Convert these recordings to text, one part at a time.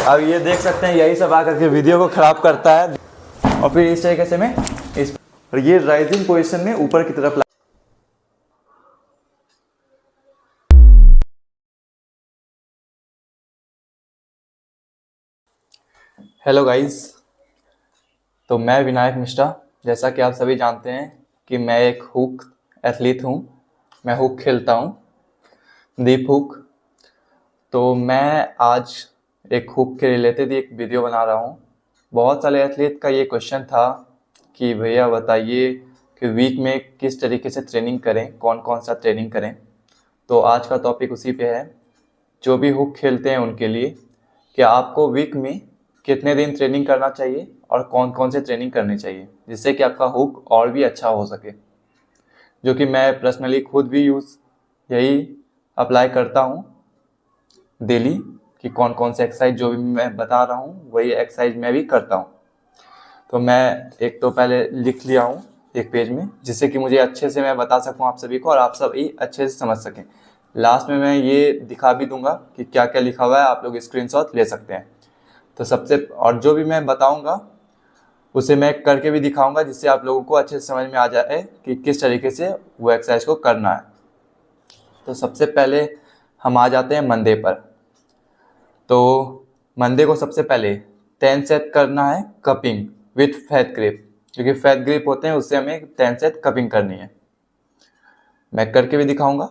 अब ये देख सकते हैं यही सब आकर के वीडियो को ख़राब करता है। और फिर इस तरीके से मैं और ये राइजिंग पोजीशन में ऊपर की तरफ हेलो गाइस, तो मैं विनायक मिश्रा। जैसा कि आप सभी जानते हैं कि मैं एक हुक एथलीट हूँ। मैं हुक खेलता हूँ, दीप हुक। तो मैं आज एक हुक के रिलेटेड एक वीडियो बना रहा हूँ। बहुत सारे एथलीट का ये क्वेश्चन था कि भैया बताइए कि वीक में किस तरीके से ट्रेनिंग करें, कौन कौन सा ट्रेनिंग करें। तो आज का टॉपिक उसी पे है, जो भी हुक खेलते हैं उनके लिए, कि आपको वीक में कितने दिन ट्रेनिंग करना चाहिए और कौन कौन से ट्रेनिंग करनी चाहिए, जिससे कि आपका हुक और भी अच्छा हो सके। जो कि मैं पर्सनली खुद भी यही अप्लाई करता हूँ डेली, कि कौन कौन से एक्सरसाइज जो भी मैं बता रहा हूँ वही एक्सरसाइज मैं भी करता हूँ। तो मैं एक तो पहले लिख लिया हूँ एक पेज में, जिससे कि मुझे अच्छे से मैं बता सकूँ आप सभी को और आप सभी अच्छे से समझ सकें। लास्ट में मैं ये दिखा भी दूंगा कि क्या क्या लिखा हुआ है, आप लोग स्क्रीनशॉट ले सकते हैं। तो और जो भी मैं बताऊंगा उसे मैं करके भी दिखाऊंगा, जिससे आप लोगों को अच्छे से समझ में आ जाए कि किस तरीके से वो एक्सरसाइज को करना है। तो सबसे पहले हम आ जाते हैं मंडे पर। तो मंडे को सबसे पहले 10 सेट करना है कपिंग विथ फैट ग्रिप। क्योंकि फैट ग्रिप होते हैं उससे हमें 10 सेट कपिंग करनी है, मैं करके भी दिखाऊंगा।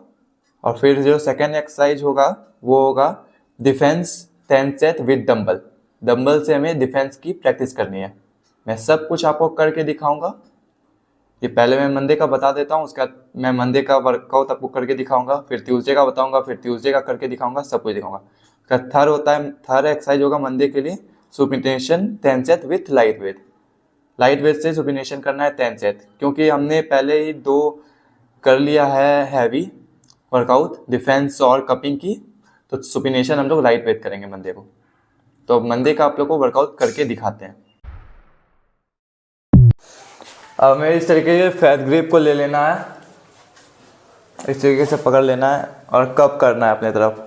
और फिर जो सेकेंड एक्सरसाइज होगा वो होगा defence 10 set with dumbbell. Dumbbell से हमें डिफेंस की प्रैक्टिस करनी है। मैं सब कुछ आपको करके दिखाऊंगा। ये पहले मैं मंडे का बता देता हूँ, उसके बाद मैं मंडे का वर्कआउट आपको करके दिखाऊंगा, फिर ट्यूसडे का बताऊंगा, फिर ट्यूसडे का करके दिखाऊंगा, सब कुछ दिखाऊंगा। थर्ड एक्सरसाइज होगा मंडे के लिए supination 10 set with light weight. Light weight से सुपिनेशन करना है 10 सेट, क्योंकि हमने पहले ही 2 कर लिया है हैवी वर्कआउट डिफेंस और कपिंग की। तो सुपिनेशन हम लोग लाइट वेट करेंगे मंडे को। तो मंडे का आप लोग को वर्कआउट करके दिखाते हैं। अब हमें इस तरीके से फैट ग्रिप को ले लेना है, इस तरीके से पकड़ लेना है और कप करना है अपने तरफ।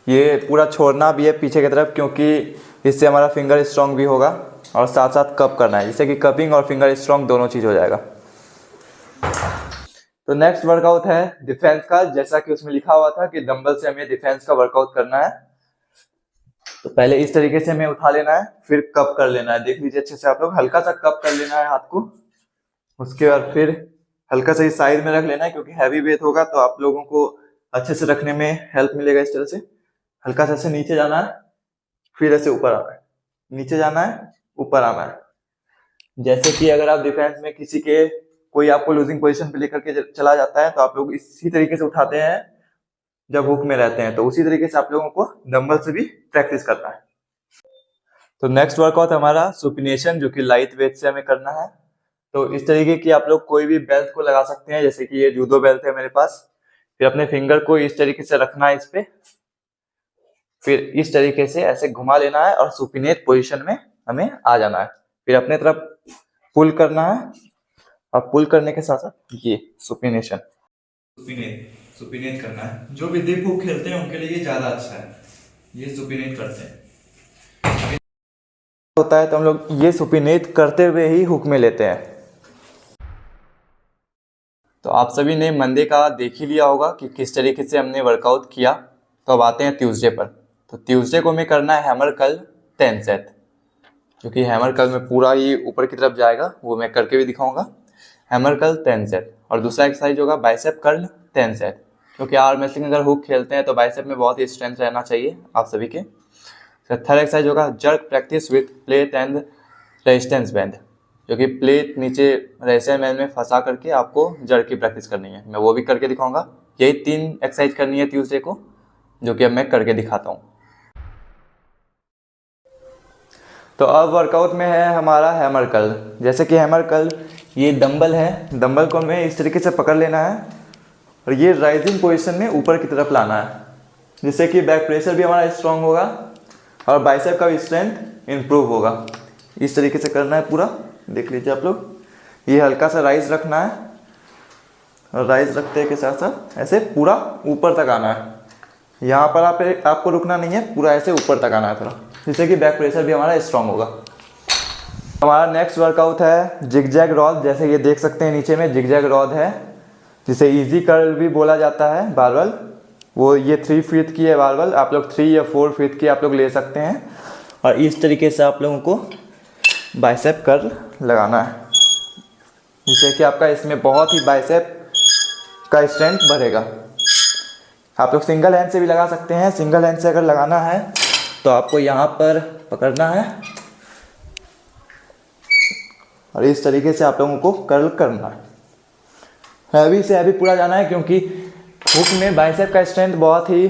ये पूरा छोड़ना भी है पीछे की तरफ, क्योंकि इससे हमारा फिंगर स्ट्रॉन्ग भी होगा। और साथ साथ कप करना है, जिससे कि कपिंग और फिंगर स्ट्रॉन्ग दोनों चीज़ हो जाएगा। तो नेक्स्ट वर्कआउट है डिफेंस का, जैसा कि उसमें लिखा हुआ था कि डंबल से हमें डिफेंस का वर्कआउट करना है। तो पहले इस तरीके से हमें उठा लेना है, फिर कप कर लेना है। देख लीजिए अच्छे से आप लोग, हल्का सा कप कर लेना है हाथ को। उसके बाद फिर हल्का सा इस साइड में रख लेना है, क्योंकि हैवी वेट होगा तो आप लोगों को अच्छे से रखने में हेल्प मिलेगा। इस तरह से हल्का सा ऐसे नीचे जाना है, फिर ऐसे ऊपर आना है, नीचे जाना है, ऊपर आना है। जैसे कि अगर आप डिफेंस में किसी के कोई आपको लूजिंग पोजीशन पे लेकर के चला जाता है तो आप लोग इसी तरीके से उठाते हैं जब हुक में रहते हैं। तो उसी तरीके से आप लोगों को डंबल से भी प्रैक्टिस करना है। तो नेक्स्ट वर्कआउट हमारा सुपिनेशन, जो कि लाइट वेट से हमें करना है। तो इस तरीके की आप लोग कोई भी बेल्ट को लगा सकते हैं, जैसे कि ये जूडो बेल्ट है मेरे पास। फिर अपने फिंगर को इस तरीके से रखना है इस पे, फिर इस तरीके से ऐसे घुमा लेना है और सुपिनेट पोजीशन में हमें आ जाना है। फिर अपने तरफ पुल करना है, और पुल करने के साथ साथ ये सुपिनेट करना है। जो भी दीप हुक खेलते हैं उनके लिए ये ज्यादा अच्छा है, ये सुपिनेट करते हैं। होता है तो हम लोग ये सुपिनेट करते हुए ही हुक में लेते हैं। तो आप सभी ने मंडे का देख ही लिया होगा कि किस तरीके से हमने वर्कआउट किया। तो अब आते हैं ट्यूसडे पर। तो ट्यूसडे को हमें करना है हैमर कर्ल 10 सेट, क्योंकि हैमर कर्ल में पूरा ही ऊपर की तरफ जाएगा, वो मैं करके भी दिखाऊंगा। Hammer curl 10 set. और दूसरा एक्सरसाइज होगा बाइसेप कर्ल 10 सेट, क्योंकि आर्म रेसलिंग अगर हुक खेलते हैं तो बाइसेप में बहुत ही स्ट्रेंथ रहना चाहिए आप सभी के। थर्ड एक्सरसाइज होगा jerk practice with plate and resistance band, जो कि प्लेट नीचे रेजिस्टेंस बैंड में फंसा करके आपको जर्क की प्रैक्टिस करनी है। मैं वो भी करके दिखाऊंगा। यही 3 एक्सरसाइज करनी है ट्यूसडे को, जो कि अब मैं करके दिखाता हूँ। तो अब वर्कआउट में है हमारा हैमर कर्ल। जैसे कि हैमर कर्ल, ये डंबल है, डंबल को हमें इस तरीके से पकड़ लेना है और ये राइजिंग पोजीशन में ऊपर की तरफ लाना है, जिससे कि बैक प्रेशर भी हमारा स्ट्रांग होगा और बाइसेप का भी स्ट्रेंथ इम्प्रूव होगा। इस तरीके से करना है पूरा, देख लीजिए आप लोग। ये हल्का सा राइज रखना है और राइज रखते के साथ साथ ऐसे पूरा ऊपर तक आना है। यहाँ पर आपको रुकना नहीं है, पूरा ऐसे ऊपर तक आना है थोड़ा। जिससे कि बैक प्रेशर भी हमारा स्ट्रांग होगा। हमारा नेक्स्ट वर्कआउट है जिगजैग रॉड। जैसे ये देख सकते हैं नीचे में जिगजैग रॉड है, जिसे इजी कर्ल भी बोला जाता है बारबल। वो ये 3 फीट की है बारबल, आप लोग 3 या 4 फीट की आप लोग ले सकते हैं। और इस तरीके से आप लोगों को बाइसेप कर्ल लगाना है, जिससे कि आपका इसमें बहुत ही बाइसेप का स्ट्रेंथ बढ़ेगा। आप लोग सिंगल हैंड से भी लगा सकते हैं। सिंगल हैंड से अगर लगाना है तो आपको यहाँ पर पकड़ना है और इस तरीके से आप लोगों को कर्ल करना है। हैवी से हैवी पूरा जाना है, क्योंकि हुक में बाइसेप का स्ट्रेंथ बहुत ही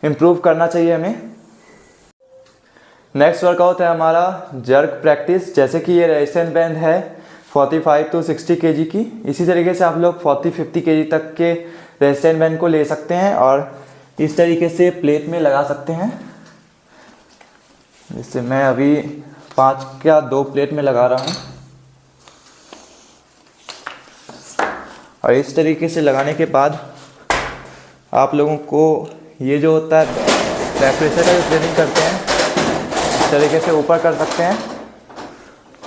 इम्प्रूव करना चाहिए हमें। नेक्स्ट वर्कआउट है हमारा जर्क प्रैक्टिस। जैसे कि ये रेजिस्टेंस बैंड है 45 to 60 kg की। इसी तरीके से आप लोग 40-50 kg तक के रेजिस्टेंस बैंड को ले सकते हैं और इस तरीके से प्लेट में लगा सकते हैं। जैसे मैं अभी 5 का 2 प्लेट में लगा रहा हूँ। और इस तरीके से लगाने के बाद आप लोगों को ये जो होता है बैक प्रेशर का जो ट्रेनिंग करते हैं, इस तरीके से ऊपर कर सकते हैं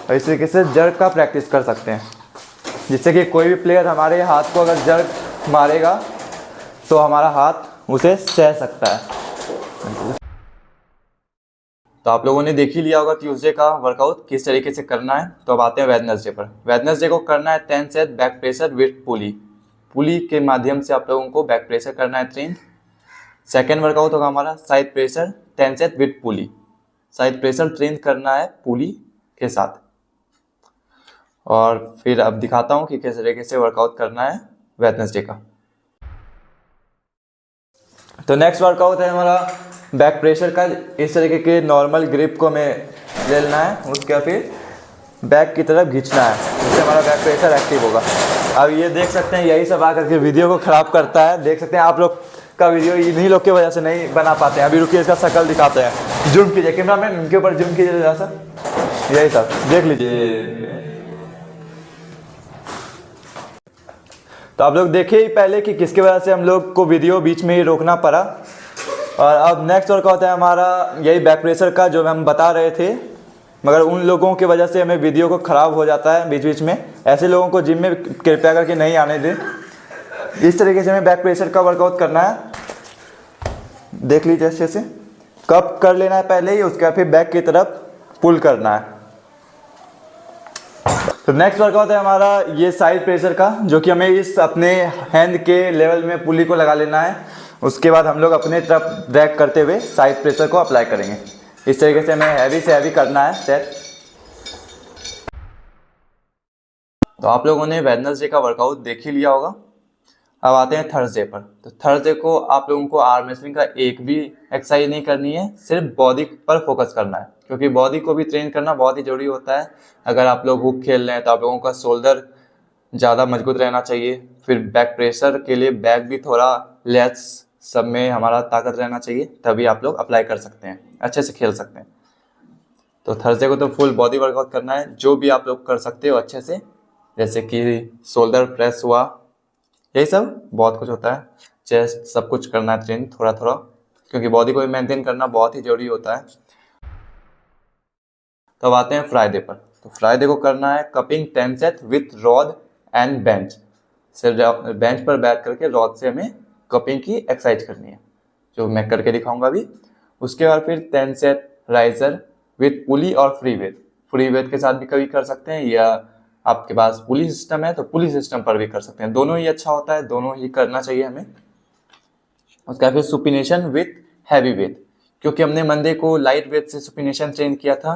और इस तरीके से जर्क का प्रैक्टिस कर सकते हैं, जिससे कि कोई भी प्लेयर हमारे हाथ को अगर जर्क मारेगा तो हमारा हाथ उसे सह सकता है। तो आप लोगों ने देख ही लिया होगा ट्यूसडे का वर्कआउट किस तरीके से करना है। तो अब आते हैं वेडनेसडे पर। वेडनेसडे को करना है 10 सेट बैक प्रेशर विथ पुली। पुली के माध्यम से आप लोगों को बैक प्रेशर करना है ट्रेन। सेकेंड वर्कआउट होगा हमारा side pressure 10 set with pulley. Side pressure train करना है पुली के साथ। और फिर अब दिखाता हूँ कि किस तरीके से वर्कआउट करना है वेडनेसडे का। तो नेक्स्ट वर्कआउट है हमारा बैक प्रेशर का। इस तरीके के नॉर्मल ग्रिप को हमें लेना है, उसके फिर बैक की तरफ खींचना है, जिससे हमारा बैक प्रेशर एक्टिव होगा। अब ये देख सकते हैं यही सब आकर के वीडियो को ख़राब करता है। देख सकते हैं आप लोग का वीडियो इन्हीं लोग की वजह से नहीं बना पाते हैं। अभी रुकिए इसका शक्ल दिखाते हैं। जूम कीजिए कैमरामैन, उनके ऊपर जूम कीजिए जरा सा। यही सब देख लीजिए। तो आप लोग देखिए ही पहले कि किसकी वजह से हम लोग को वीडियो बीच में ही रोकना पड़ा। और अब नेक्स्ट वर्कआउट है हमारा यही बैक प्रेशर का, जो हम बता रहे थे, मगर उन लोगों की वजह से हमें वीडियो को ख़राब हो जाता है बीच बीच में। ऐसे लोगों को जिम में कृपया करके नहीं आने दें। इस तरीके से हमें बैक प्रेशर का वर्कआउट करना है। देख लीजिए अच्छे से, कप कर लेना है पहले ही, उसके बाद फिर बैक की तरफ पुल करना है। तो नेक्स्ट वर्कआउट है हमारा ये साइड प्रेशर का, जो कि हमें इस अपने हैंड के लेवल में पुली को लगा लेना है। उसके बाद हम लोग अपने तरफ ड्रैग करते हुए साइड प्रेशर को अप्लाई करेंगे। इस तरीके से हमें हैवी से हैवी करना है सेट। तो आप लोगों ने वेडनेसडे का वर्कआउट देख ही लिया होगा। अब आते हैं थर्सडे पर। तो थर्सडे को आप लोगों को आर्म रेसलिंग का एक भी एक्सरसाइज नहीं करनी है, सिर्फ बॉडी पर फोकस करना है, क्योंकि बॉडी को भी ट्रेन करना बहुत ही जरूरी होता है। अगर आप लोग हुक खेल रहे हैं तो आप लोगों का शोल्डर ज़्यादा मजबूत रहना चाहिए। फिर बैक प्रेशर के लिए बैक भी थोड़ा लेट्स सब में हमारा ताकत रहना चाहिए, तभी आप लोग अप्लाई कर सकते हैं, अच्छे से खेल सकते हैं। तो थर्सडे को तो फुल बॉडी वर्कआउट करना है, जो भी आप लोग कर सकते हो अच्छे से, जैसे कि शोल्डर प्रेस हुआ, यही सब बहुत कुछ होता है। चेस्ट सब कुछ करना है ट्रेन थोड़ा थोड़ा, क्योंकि बॉडी को भी मेंटेन करना बहुत ही जरूरी होता है। तो अब आते हैं फ्राइडे पर। तो फ्राइडे को करना है cupping 10 set with rod and bench. सिर्फ बेंच पर बैठ करके रॉड से हमें कपिंग की एक्सरसाइज करनी है, जो मैं करके दिखाऊंगा अभी। उसके बाद फिर 10 सेट राइजर विथ पुली और फ्री वेट। फ्री वेट के साथ भी कभी कर सकते हैं, या आपके पास पुली सिस्टम है तो पुली सिस्टम पर भी कर सकते हैं। दोनों ही अच्छा होता है, दोनों ही करना चाहिए हमें। उसके बाद फिर सुपिनेशन विथ हैवी वेट, क्योंकि हमने मंडे को लाइट वेट से सुपिनेशन ट्रेन किया था,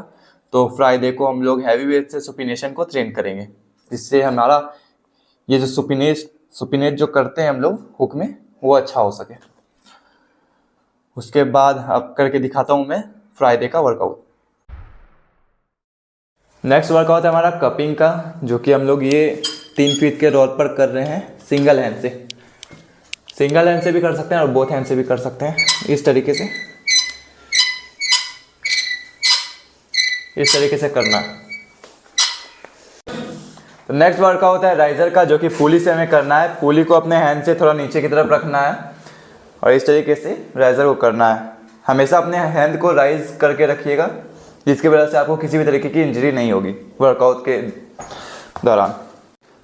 तो फ्राइडे को हम लोग हैवी वेट से सुपिनेशन को ट्रेन करेंगे, जिससे हमारा ये जो सुपिनेट जो करते हैं हम लोग हुक में, वो अच्छा हो सके। उसके बाद अब करके दिखाता हूँ मैं फ्राइडे का वर्कआउट। नेक्स्ट वर्कआउट है हमारा कपिंग का, जो कि हम लोग ये 3 फीट के रॉड पर कर रहे हैं सिंगल हैंड से। सिंगल हैंड से भी कर सकते हैं और बोथ हैंड से भी कर सकते हैं। इस तरीके से करना है। तो नेक्स्ट वर्कआउट है राइजर का, जो कि पुली से हमें करना है। पुली को अपने हैंड से थोड़ा नीचे की तरफ रखना है और इस तरीके से राइजर को करना है। हमेशा अपने हैंड को राइज करके रखिएगा, जिसकी वजह से आपको किसी भी तरीके की इंजरी नहीं होगी वर्कआउट के दौरान।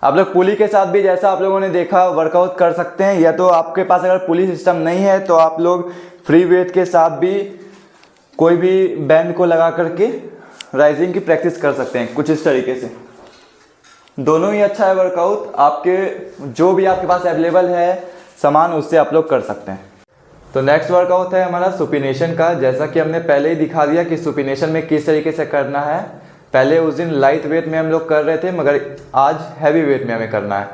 आप लोग पुली के साथ भी जैसा आप लोगों ने देखा वर्कआउट कर सकते हैं, या तो आपके पास अगर पुली सिस्टम नहीं है तो आप लोग फ्री वेट के साथ भी कोई भी बैंड को लगा करके राइजिंग की प्रैक्टिस कर सकते हैं कुछ इस तरीके से। दोनों ही अच्छा है वर्कआउट, आपके जो भी आपके पास अवेलेबल है सामान उससे आप लोग कर सकते हैं। तो नेक्स्ट वर्कआउट है हमारा सुपिनेशन का। जैसा कि हमने पहले ही दिखा दिया कि सुपिनेशन में किस तरीके से करना है। पहले उस दिन लाइट वेट में हम लोग कर रहे थे, मगर आज हैवी वेट में हमें करना है,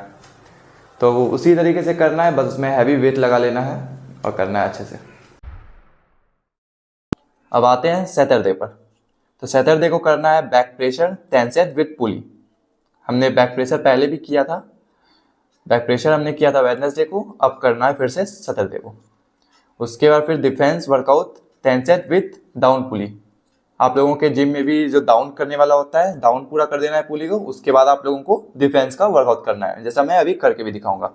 तो उसी तरीके से करना है, बस उसमें हैवी वेट लगा लेना है और करना है अच्छे से। अब आते हैं सैटरडे पर। तो सैटरडे को करना है बैक प्रेशर 10 सेट विद पुली। हमने बैक प्रेशर पहले भी किया था, बैक प्रेशर हमने किया था वेडनेसडे को, अब करना है फिर से सैटरडे को। उसके बाद फिर defence workout 10 set with down pulley. आप लोगों के जिम में भी जो डाउन करने वाला होता है, डाउन पूरा कर देना है पुली को, उसके बाद आप लोगों को डिफेंस का वर्कआउट करना है, जैसा मैं अभी करके भी दिखाऊंगा।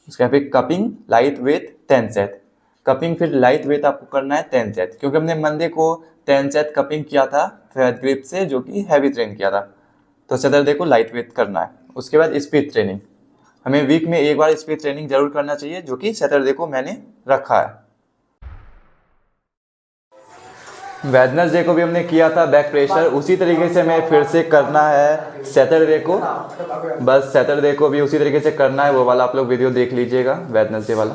उसके बाद फिर cupping light weight 10 set. Cupping फिर लाइट वेट आपको करना है 10 सेट, क्योंकि हमने मंडे को 10 सेट कपिंग किया था फेड ग्रिप से, जो कि हैवी ट्रेन किया था। तो सैटरडे को लाइट वेट करना है। उसके बाद स्पीड ट्रेनिंग, हमें वीक में एक बार स्पीड ट्रेनिंग जरूर करना चाहिए, जो कि सैटरडे को मैंने रखा है। वेडनेसडे को भी हमने किया था बैक प्रेशर, उसी तरीके से हमें फिर से करना है सैटरडे को। बस सैटरडे को भी उसी तरीके से करना है, वो वाला आप लोग वीडियो देख लीजिएगा वेडनेसडे वाला।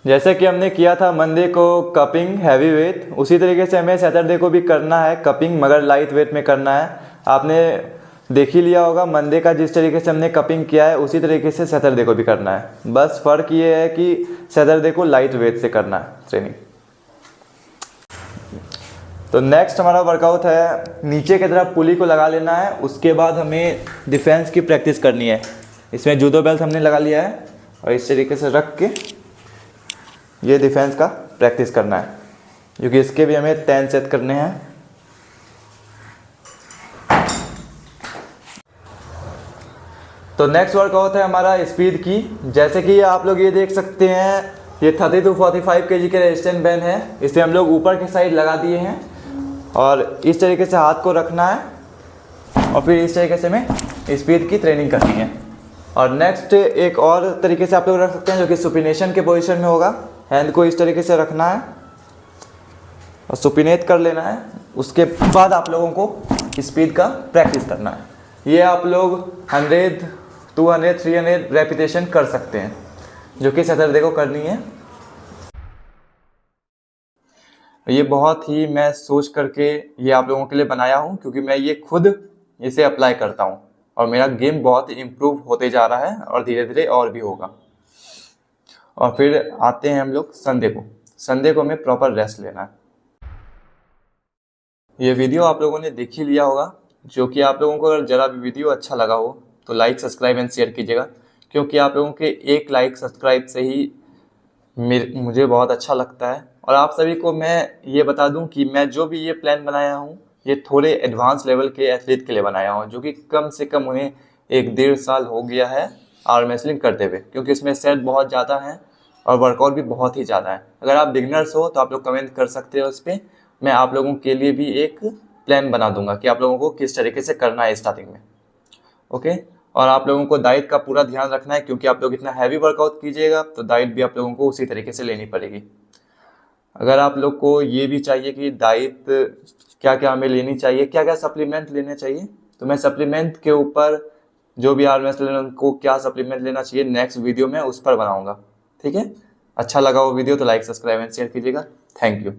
जैसे कि हमने किया था मंडे को कपिंग हैवी वेट, उसी तरीके से हमें सैटरडे को भी करना है कपिंग, मगर लाइट वेट में करना है। आपने देख ही लिया होगा मंडे का जिस तरीके से हमने कपिंग किया है, उसी तरीके से सैटरडे को भी करना है। बस फ़र्क ये है कि सैटरडे को लाइट वेट से करना है ट्रेनिंग। तो नेक्स्ट हमारा वर्कआउट है नीचे की तरफ पुली को लगा लेना है, उसके बाद हमें डिफेंस की प्रैक्टिस करनी है। इसमें जूडो बेल्ट हमने लगा लिया है और इस तरीके से रख के ये डिफेंस का प्रैक्टिस करना है, क्योंकि इसके भी हमें 10 सेट करने हैं। तो नेक्स्ट वर्कआउट है हमारा स्पीड की। जैसे कि आप लोग ये देख सकते हैं, ये 30 to 45 kg के रेजिस्टेंट बैंड है, इसे हम लोग ऊपर के साइड लगा दिए हैं और इस तरीके से हाथ को रखना है और फिर इस तरीके से हमें स्पीड की ट्रेनिंग करनी है। और नेक्स्ट एक और तरीके से आप लोग रख सकते हैं, जो कि सुपिनेशन के पोजीशन में होगा। हैंड को इस तरीके से रखना है और सुपिनेट कर लेना है। उसके बाद आप लोगों को स्पीड का प्रैक्टिस करना है। ये आप लोग 100, 200, 300 रेपिटेशन कर सकते हैं, जो कि सैटरडे को करनी है। ये बहुत ही मैं सोच करके ये आप लोगों के लिए बनाया हूँ, क्योंकि मैं ये खुद इसे अप्लाई करता हूँ और मेरा गेम बहुत इम्प्रूव होते जा रहा है और धीरे धीरे और भी होगा। और फिर आते हैं हम लोग संडे को। संडे को हमें प्रॉपर रेस्ट लेना है। ये वीडियो आप लोगों ने देख ही लिया होगा, जो कि आप लोगों को अगर ज़रा भी वीडियो अच्छा लगा हो तो लाइक, सब्सक्राइब एंड शेयर कीजिएगा, क्योंकि आप लोगों के एक लाइक सब्सक्राइब से ही मुझे बहुत अच्छा लगता है। और आप सभी को मैं ये बता दूं कि मैं जो भी ये प्लान बनाया हूँ, ये थोड़े एडवांस लेवल के एथलीट के लिए बनाया हूँ, जो कि कम से कम उन्हें 1-1.5 साल हो गया है आर्म रेसलिंग करते हुए, क्योंकि इसमें सेट बहुत ज़्यादा है और वर्कआउट भी बहुत ही ज़्यादा है। अगर आप बिगनर्स हो तो आप लोग कमेंट कर सकते हो उस पर, मैं आप लोगों के लिए भी एक प्लान बना दूंगा कि आप लोगों को किस तरीके से करना है स्टार्टिंग में। ओके। और आप लोगों को डाइट का पूरा ध्यान रखना है, क्योंकि आप लोग इतना हैवी वर्कआउट कीजिएगा तो डाइट भी आप लोगों को उसी तरीके से लेनी पड़ेगी। अगर आप लोग को ये भी चाहिए कि डाइट क्या क्या हमें लेनी चाहिए, क्या क्या सप्लीमेंट लेने चाहिए, तो मैं सप्लीमेंट के ऊपर जो भी आर्म रेसलर उनको क्या सप्लीमेंट लेना चाहिए नेक्स्ट वीडियो में उस पर बनाऊंगा। ठीक है। अच्छा लगा वो वीडियो तो लाइक, सब्सक्राइब एंड शेयर कीजिएगा। Thank you.